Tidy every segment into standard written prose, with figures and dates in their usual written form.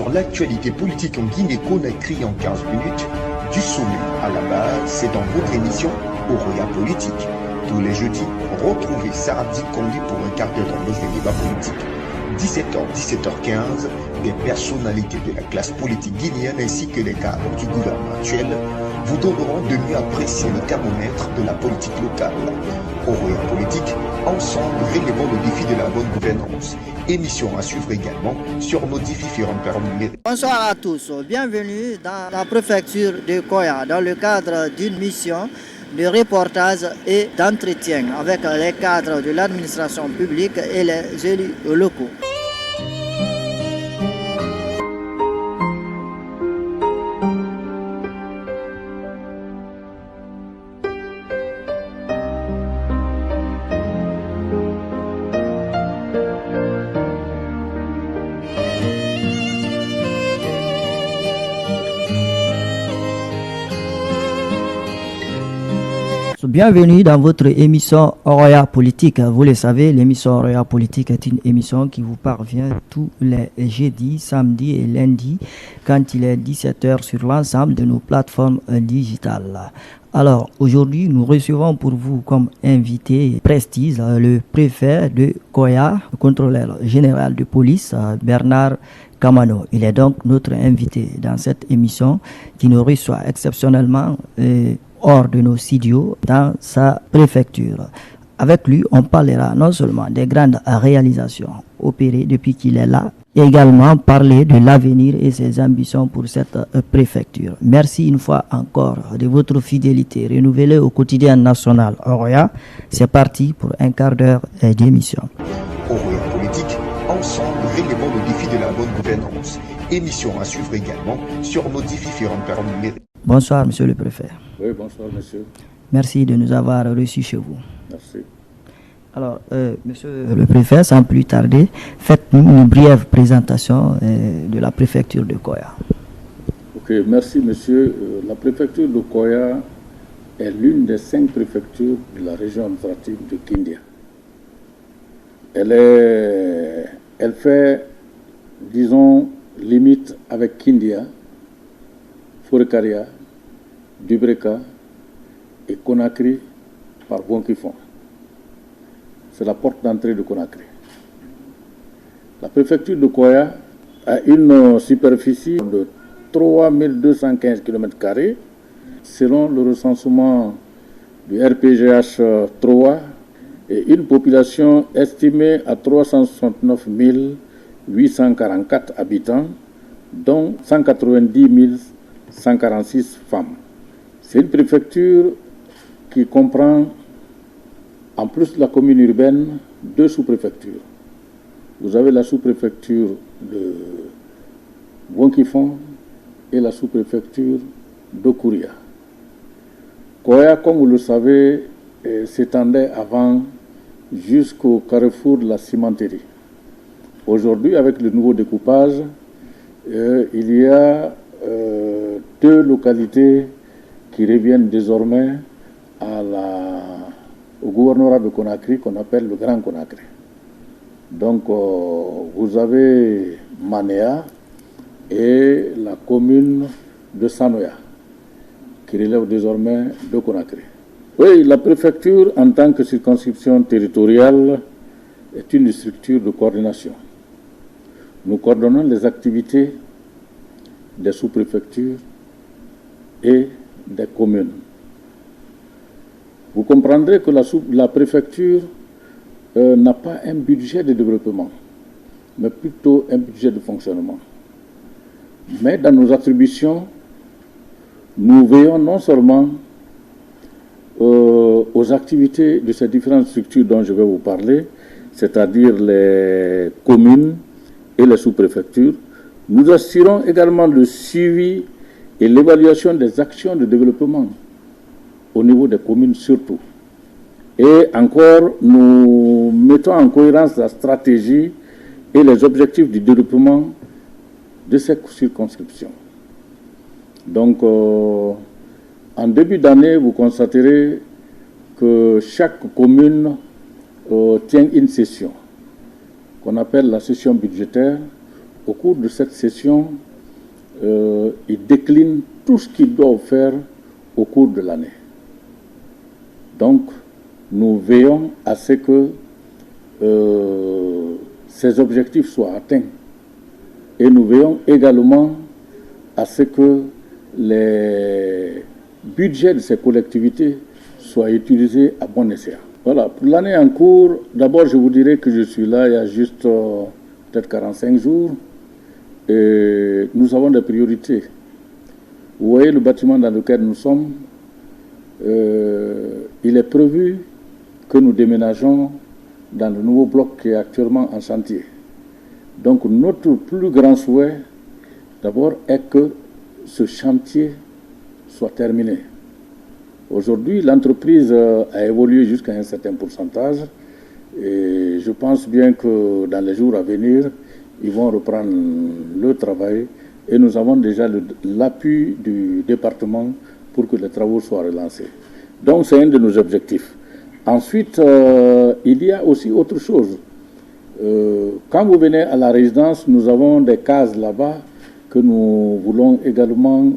sur l'actualité politique en Guinée-Conakry en 15 minutes, du sommet à la base, c'est dans votre émission Oroya Politique. Tous les jeudis, retrouvez Sarah Dikondi pour un quart d'heure dans nos débats politiques. 17h, 17h15, des personnalités de la classe politique guinéenne ainsi que les cadres du gouvernement actuel vous donneront de mieux apprécier le thermomètre de la politique locale. Oroya Politique, ensemble, relevons le défi de la bonne gouvernance. Émission à suivre également sur nos différentes plateformes numériques. Bonsoir à tous, bienvenue dans la préfecture de Koya dans le cadre d'une mission de reportage et d'entretien avec les cadres de l'administration publique et les élus locaux. Bienvenue dans votre émission Oroya Politique. Vous le savez, l'émission Oroya Politique est une émission qui vous parvient tous les jeudis, samedis et lundis quand il est 17h sur l'ensemble de nos plateformes digitales. Alors, aujourd'hui, nous recevons pour vous comme invité prestige le préfet de Koya, le contrôleur général de police, Bernard Kamano. Il est donc notre invité dans cette émission qui nous reçoit exceptionnellement hors de nos studios dans sa préfecture. Avec lui, on parlera non seulement des grandes réalisations opérées depuis qu'il est là, et également parler de l'avenir et ses ambitions pour cette préfecture. Merci une fois encore de votre fidélité renouvelée au quotidien national Oroya. C'est parti pour un quart d'heure d'émission. Oroya Politique, ensemble, relevons le défi de la bonne gouvernance. Émission à suivre également sur nos différentes plateformes numériques. Bonsoir, monsieur le préfet. Oui, bonsoir, monsieur. Merci de nous avoir reçus chez vous. Merci. Alors, monsieur le préfet, sans plus tarder, faites-nous une brève présentation de la préfecture de Koya. Ok, merci, monsieur. La préfecture de Koya est l'une des 5 préfectures de la région administrative de Kindia. Elle fait, disons, limite avec Kindia, Forekaria, Dubreka et Conakry par Bonkifon. C'est la porte d'entrée de Conakry. La préfecture de Koya a une superficie de 3215 km² selon le recensement du RPGH 3 et une population estimée à 369 844 habitants, dont 190 146 femmes. C'est une préfecture qui comprend, en plus de la commune urbaine, 2 sous-préfectures. Vous avez la sous-préfecture de Bonkifon et la sous-préfecture d'Okouria. Koya, comme vous le savez, s'étendait avant jusqu'au carrefour de la cimenterie. Aujourd'hui, avec le nouveau découpage, il y a 2 localités qui reviennent désormais au gouvernorat de Conakry qu'on appelle le Grand Conakry. Donc vous avez Manéa et la commune de Sanoya qui relève désormais de Conakry. Oui, la préfecture en tant que circonscription territoriale est une structure de coordination. Nous coordonnons les activités des sous-préfectures et des communes. Vous comprendrez que la préfecture n'a pas un budget de développement, mais plutôt un budget de fonctionnement. Mais dans nos attributions, nous veillons non seulement aux activités de ces différentes structures dont je vais vous parler, c'est-à-dire les communes et les sous-préfectures, nous assurons également le suivi et l'évaluation des actions de développement au niveau des communes surtout. Et encore, nous mettons en cohérence la stratégie et les objectifs du développement de ces circonscriptions. Donc, en début d'année, vous constaterez que chaque commune tient une session qu'on appelle la session budgétaire, au cours de cette session, ils déclinent tout ce qu'ils doivent faire au cours de l'année. Donc, nous veillons à ce que ces objectifs soient atteints. Et nous veillons également à ce que les budgets de ces collectivités soient utilisés à bon escient. Voilà, pour l'année en cours, d'abord je vous dirais que je suis là il y a juste peut-être 45 jours et nous avons des priorités. Vous voyez le bâtiment dans lequel nous sommes, il est prévu que nous déménageons dans le nouveau bloc qui est actuellement en chantier. Donc notre plus grand souhait, d'abord, est que ce chantier soit terminé. Aujourd'hui, l'entreprise a évolué jusqu'à un certain pourcentage et je pense bien que dans les jours à venir, ils vont reprendre le travail et nous avons déjà l'appui du département pour que les travaux soient relancés. Donc c'est un de nos objectifs. Ensuite, il y a aussi autre chose. Quand vous venez à la résidence, nous avons des cases là-bas que nous voulons également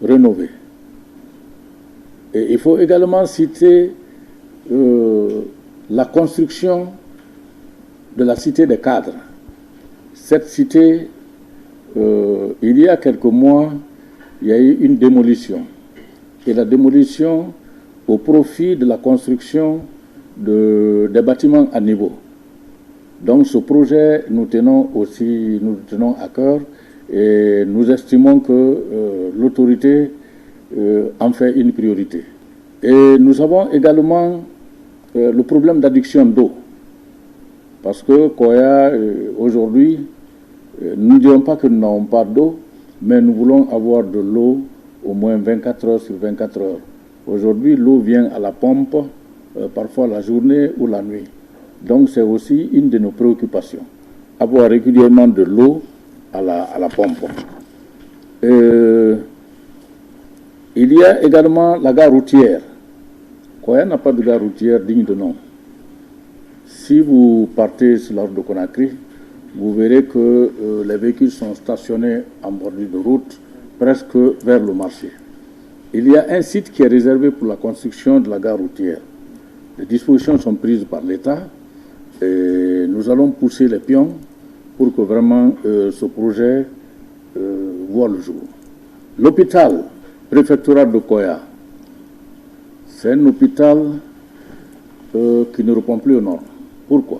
rénover. Et il faut également citer la construction de la cité des cadres. Cette cité, il y a quelques mois, il y a eu une démolition. Et la démolition au profit de la construction des bâtiments à niveau. Donc ce projet, nous tenons à cœur et nous estimons que l'autorité en fait une priorité. Et nous avons également le problème d'adduction d'eau. Parce que Koya, aujourd'hui, nous ne dirons pas que nous n'avons pas d'eau, mais nous voulons avoir de l'eau au moins 24 heures sur 24 heures. Aujourd'hui, l'eau vient à la pompe, parfois la journée ou la nuit. Donc c'est aussi une de nos préoccupations, avoir régulièrement de l'eau à la pompe. Il y a également la gare routière. Koya n'a pas de gare routière digne de nom. Si vous partez sur la route de Conakry, vous verrez que les véhicules sont stationnés en bordure de route, presque vers le marché. Il y a un site qui est réservé pour la construction de la gare routière. Les dispositions sont prises par l'État et nous allons pousser les pions pour que vraiment ce projet voit le jour. L'hôpital préfectoral de Koya, c'est un hôpital qui ne répond plus aux normes. Pourquoi?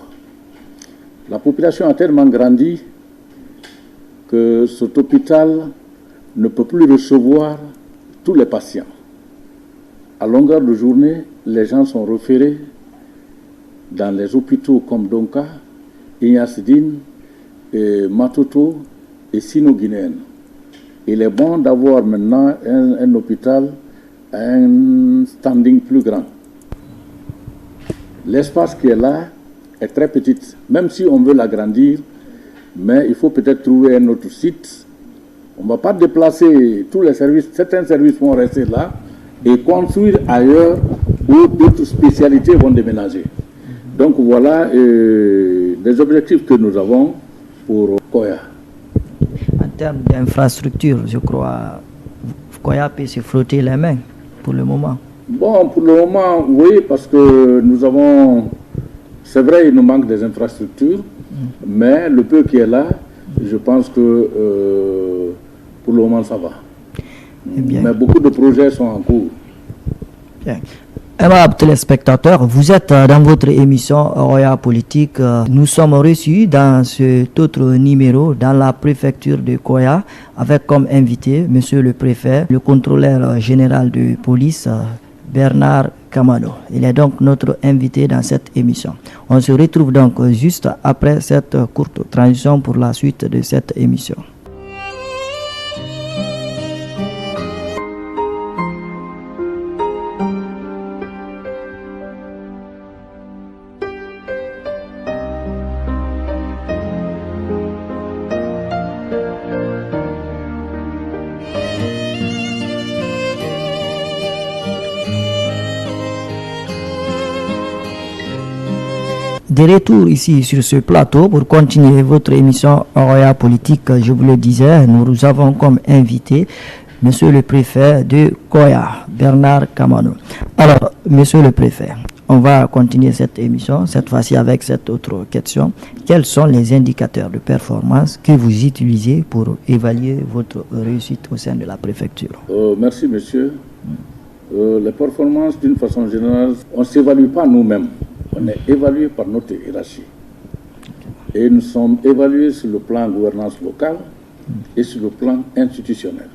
La population a tellement grandi que cet hôpital ne peut plus recevoir tous les patients. À longueur de journée, les gens sont référés dans les hôpitaux comme Donka, Ignace-Dine, Matoto et Sino-Guinéenne. Il est bon d'avoir maintenant un hôpital à un standing plus grand. L'espace qui est là est très petit, même si on veut l'agrandir, mais il faut peut-être trouver un autre site. On ne va pas déplacer tous les services, certains services vont rester là et construire ailleurs où d'autres spécialités vont déménager. Donc voilà des objectifs que nous avons pour Koya. En termes d'infrastructure, je crois, Koya peut se frotter les mains pour le moment. Bon, pour le moment, oui, parce que nous avons... C'est vrai, il nous manque des infrastructures, mais le peu qui est là, je pense que pour le moment, ça va. Mais beaucoup de projets sont en cours. Bien. Aimable téléspectateurs, vous êtes dans votre émission Roya Politique. Nous sommes reçus dans cet autre numéro dans la préfecture de Koya avec comme invité Monsieur le Préfet, le contrôleur général de police, Bernard Kamano. Il est donc notre invité dans cette émission. On se retrouve donc juste après cette courte transition pour la suite de cette émission. De retour ici sur ce plateau pour continuer votre émission Oroya Politique, je vous le disais, nous avons comme invité Monsieur le préfet de Koya, Bernard Kamano. Alors, Monsieur le préfet, on va continuer cette émission, cette fois-ci avec cette autre question. Quels sont les indicateurs de performance que vous utilisez pour évaluer votre réussite au sein de la préfecture? Merci, monsieur. Les performances, d'une façon générale, on ne s'évalue pas nous-mêmes. On est évalué par notre hiérarchie. Et nous sommes évalués sur le plan gouvernance locale et sur le plan institutionnel.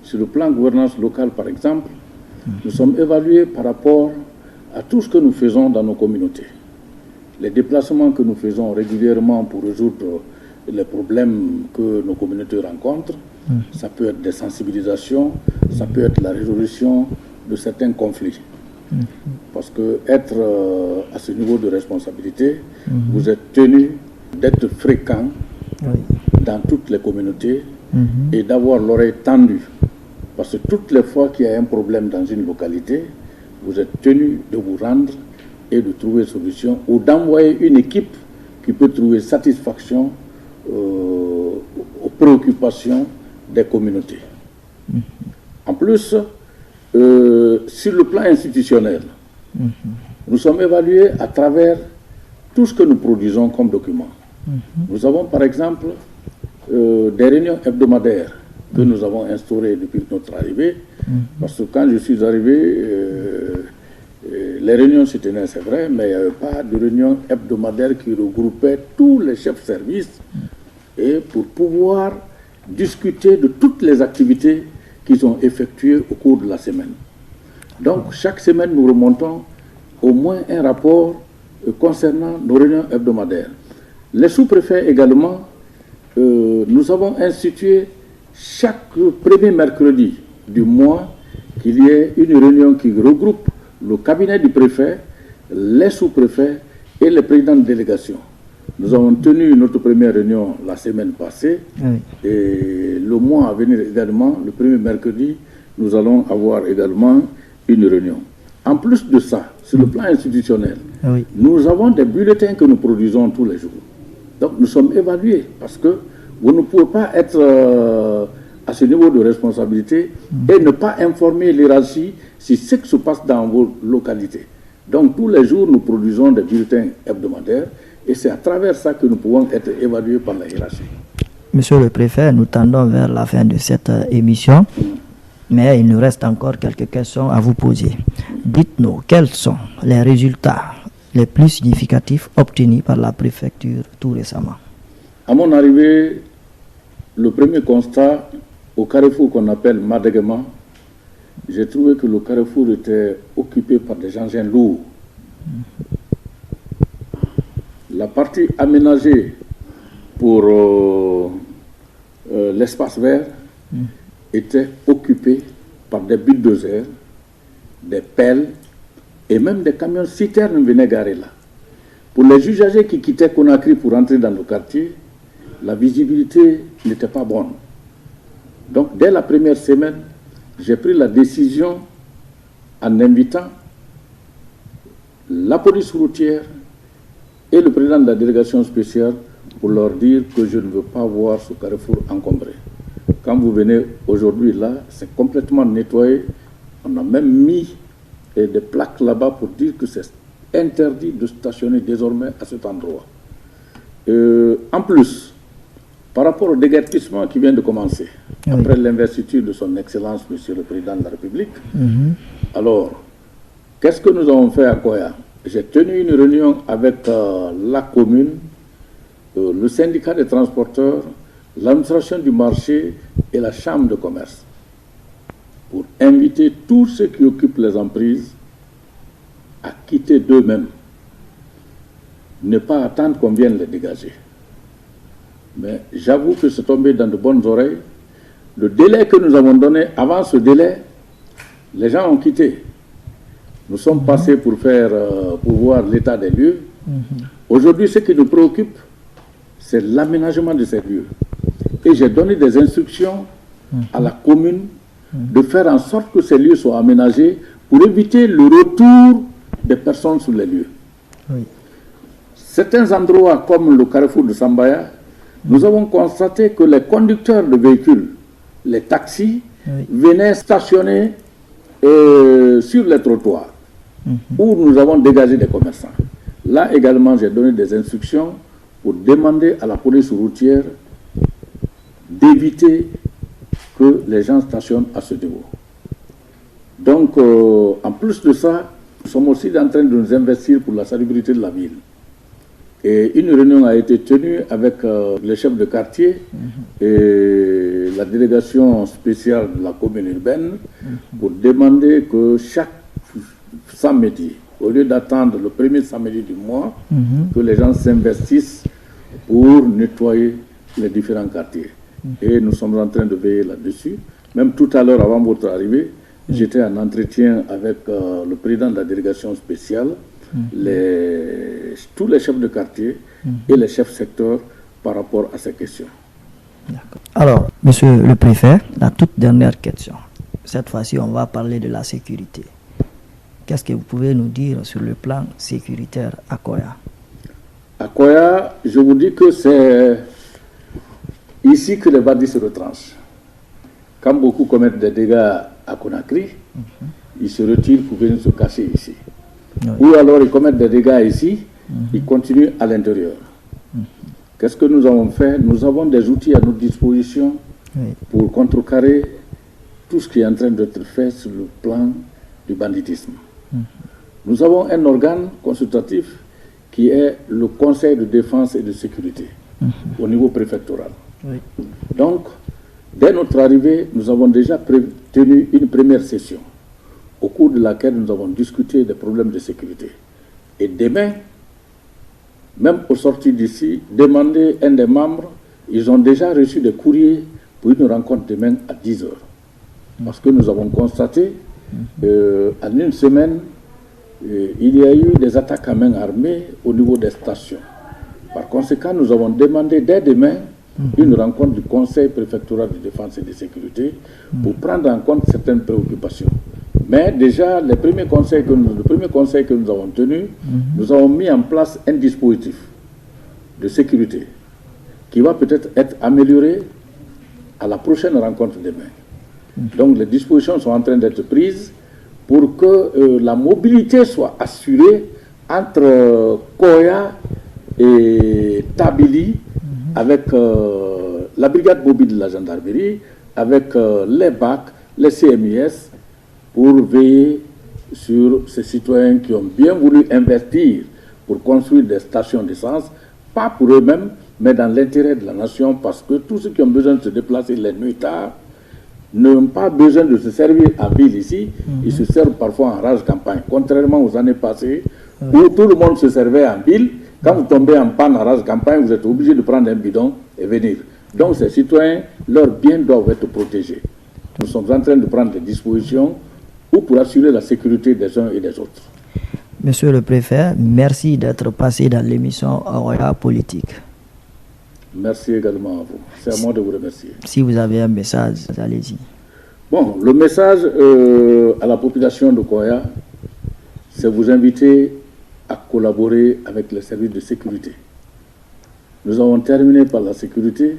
Sur le plan gouvernance locale, par exemple, nous sommes évalués par rapport à tout ce que nous faisons dans nos communautés. Les déplacements que nous faisons régulièrement pour résoudre les problèmes que nos communautés rencontrent, ça peut être des sensibilisations, ça peut être la résolution de certains conflits. Parce que être à ce niveau de responsabilité, vous êtes tenu d'être fréquent dans toutes les communautés et d'avoir l'oreille tendue. Parce que toutes les fois qu'il y a un problème dans une localité, vous êtes tenu de vous rendre et de trouver solution ou d'envoyer une équipe qui peut trouver satisfaction aux préoccupations des communautés. En plus, sur le plan institutionnel, nous sommes évalués à travers tout ce que nous produisons comme documents. Nous avons par exemple des réunions hebdomadaires que nous avons instaurées depuis notre arrivée, parce que quand je suis arrivé, les réunions se tenaient, c'est vrai, mais il n'y avait pas de réunion hebdomadaire qui regroupait tous les chefs de service et pour pouvoir discuter de toutes les activités qu'ils ont effectuées au cours de la semaine. Donc, chaque semaine, nous remontons au moins un rapport concernant nos réunions hebdomadaires. Les sous-préfets également, nous avons institué chaque premier mercredi du mois qu'il y ait une réunion qui regroupe le cabinet du préfet, les sous-préfets et les présidents de délégation. Nous avons tenu notre première réunion la semaine passée et le mois à venir également, le premier mercredi, nous allons avoir également une réunion. En plus de ça, sur le plan institutionnel, nous avons des bulletins que nous produisons tous les jours. Donc nous sommes évalués parce que vous ne pouvez pas être à ce niveau de responsabilité et ne pas informer l'hiérarchie sur ce qui se passe dans vos localités. Donc tous les jours, nous produisons des bulletins hebdomadaires et c'est à travers ça que nous pouvons être évalués par la hiérarchie. Monsieur le préfet, nous tendons vers la fin de cette émission, mais il nous reste encore quelques questions à vous poser. Dites-nous, quels sont les résultats les plus significatifs obtenus par la préfecture tout récemment? À mon arrivée, le premier constat, au carrefour qu'on appelle Madegema, j'ai trouvé que le carrefour était occupé par des engins lourds. La partie aménagée pour l'espace vert était occupée par des bulldozers, des pelles et même des camions citernes venaient garer là. Pour les usagers qui quittaient Conakry pour entrer dans le quartier, la visibilité n'était pas bonne. Donc, dès la première semaine, j'ai pris la décision en invitant la police routière et le président de la délégation spéciale pour leur dire que je ne veux pas voir ce carrefour encombré. Quand vous venez aujourd'hui là, c'est complètement nettoyé. On a même mis des plaques là-bas pour dire que c'est interdit de stationner désormais à cet endroit. En plus, par rapport au déguerpissement qui vient de commencer, après l'investiture de son Excellence, Monsieur le Président de la République, alors, qu'est-ce que nous avons fait à Koya? J'ai tenu une réunion avec la commune, le syndicat des transporteurs, l'administration du marché et la chambre de commerce pour inviter tous ceux qui occupent les emprises à quitter d'eux-mêmes, ne pas attendre qu'on vienne les dégager. Mais j'avoue que c'est tombé dans de bonnes oreilles. Le délai que nous avons donné, avant ce délai, les gens ont quitté. Nous sommes passés pour voir l'état des lieux. Aujourd'hui, ce qui nous préoccupe, c'est l'aménagement de ces lieux. Et j'ai donné des instructions à la commune de faire en sorte que ces lieux soient aménagés pour éviter le retour des personnes sur les lieux. certains endroits comme le carrefour de Sambaya, nous avons constaté que les conducteurs de véhicules, les taxis, venaient stationner sur les trottoirs où nous avons dégagé des commerçants. Là également, j'ai donné des instructions pour demander à la police routière d'éviter que les gens stationnent à ce niveau. Donc, en plus de ça, nous sommes aussi en train de nous investir pour la salubrité de la ville. Et une réunion a été tenue avec les chefs de quartier et la délégation spéciale de la commune urbaine pour demander que chaque samedi, au lieu d'attendre le premier samedi du mois, que les gens s'investissent pour nettoyer les différents quartiers. Et nous sommes en train de veiller là-dessus. Même tout à l'heure, avant votre arrivée, j'étais en entretien avec le président de la délégation spéciale, tous les chefs de quartier et les chefs secteurs par rapport à ces questions. Alors, monsieur le préfet, la toute dernière question. Cette fois-ci, on va parler de la sécurité. Qu'est-ce que vous pouvez nous dire sur le plan sécuritaire à Koya? À Koya, je vous dis que c'est ici que les bandits se retranchent. Quand beaucoup commettent des dégâts à Conakry, ils se retirent pour venir se cacher ici. Ou alors ils commettent des dégâts ici, ils continuent à l'intérieur. Qu'est-ce que nous avons fait? Nous avons des outils à notre disposition pour contrecarrer tout ce qui est en train d'être fait sur le plan du banditisme. Nous avons un organe consultatif qui est le Conseil de défense et de sécurité au niveau préfectoral. Donc, dès notre arrivée, nous avons déjà tenu une première session au cours de laquelle nous avons discuté des problèmes de sécurité. Et demain, même au sortir d'ici, demander un des membres, ils ont déjà reçu des courriers pour une rencontre demain à 10h. Parce que nous avons constaté en une semaine, il y a eu des attaques à main armée au niveau des stations. Par conséquent, nous avons demandé dès demain une rencontre du Conseil préfectoral de défense et de sécurité pour prendre en compte certaines préoccupations. Mais déjà, le premier conseil que nous avons tenu, nous avons mis en place un dispositif de sécurité qui va peut-être être amélioré à la prochaine rencontre demain. Donc les dispositions sont en train d'être prises pour que la mobilité soit assurée entre Koya et Tabili, avec la brigade mobile de la gendarmerie, avec les BAC, les CMIS, pour veiller sur ces citoyens qui ont bien voulu investir pour construire des stations d'essence, pas pour eux-mêmes, mais dans l'intérêt de la nation, parce que tous ceux qui ont besoin de se déplacer les nuits tard n'ont pas besoin de se servir à ville ici, ils se servent parfois en rase campagne, contrairement aux années passées où tout le monde se servait en ville. Quand vous tombez en panne en rase campagne, vous êtes obligé de prendre un bidon et venir. Donc ces citoyens, leurs biens doivent être protégés. Nous sommes en train de prendre des dispositions pour assurer la sécurité des uns et des autres. Monsieur le préfet, merci d'être passé dans l'émission Oroya Politique. Merci également à vous. C'est à moi de vous remercier. Si vous avez un message, allez-y. Bon, le message à la population de Koya, c'est vous inviter à collaborer avec les services de sécurité. Nous avons terminé par la sécurité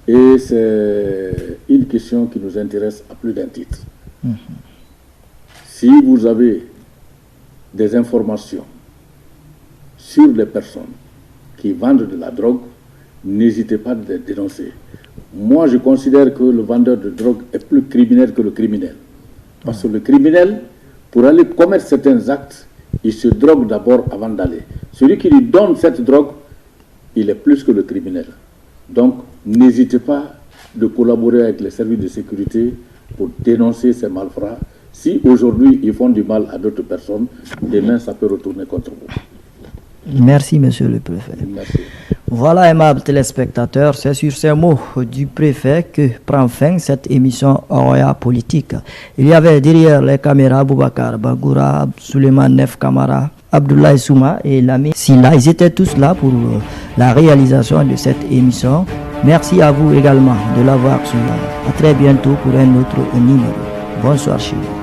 et c'est une question qui nous intéresse à plus d'un titre. Si vous avez des informations sur les personnes qui vendent de la drogue, n'hésitez pas à les dénoncer. Moi, je considère que le vendeur de drogue est plus criminel que le criminel. Parce que le criminel, pour aller commettre certains actes, il se drogue d'abord avant d'aller. Celui qui lui donne cette drogue, il est plus que le criminel. Donc, n'hésitez pas de collaborer avec les services de sécurité pour dénoncer ces malfrats. Si aujourd'hui ils font du mal à d'autres personnes, demain ça peut retourner contre vous. Merci, monsieur le préfet. Merci. Voilà, aimables téléspectateurs, c'est sur ces mots du préfet que prend fin cette émission Oroya Politique. Il y avait derrière les caméras Boubacar Bagoura, Suleiman Nef Kamara, Abdoulaye Souma et Lami Silla. Ils étaient tous là pour la réalisation de cette émission. Merci à vous également de l'avoir suivi. À très bientôt pour un autre numéro. Bonsoir chez vous.